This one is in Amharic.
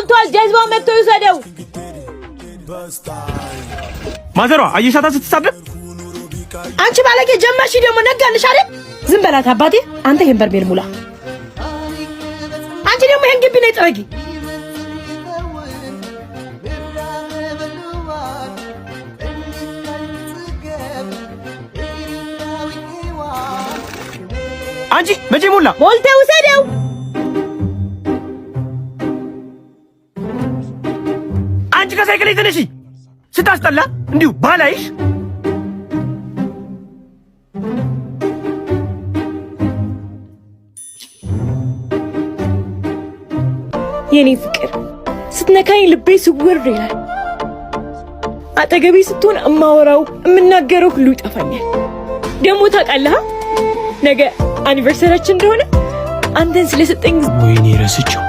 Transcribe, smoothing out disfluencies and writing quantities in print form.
ሞልቷል ጀዝባው መጥቶ ይሰደው ማዘሯ አየሻታ ስትሳደብ አንቺ ባለጌ ጀመርሽ ደግሞ ነጋልሽ አይደል ዝም በላት አባቴ አንተ ይሄን በርሜል ሙላ አንቺ ደግሞ ይሄን ግቢ ነይ ጥረጊ አንቺ መቼ ሙላ ሞልተው ሰደው አንቺ ከሳይክል ተነሺ ስታስጠላ እንዲሁ ባላይሽ የኔ ፍቅር ስትነካኝ ልቤ ስውር ይላል አጠገቤ ስትሆን እማወራው እምናገረው ሁሉ ይጠፋኛል ደግሞ ታውቃለህ ነገ አኒቨርሰሪያችን እንደሆነ አንተን ስለሰጠኝ ወይኔ ረስቸው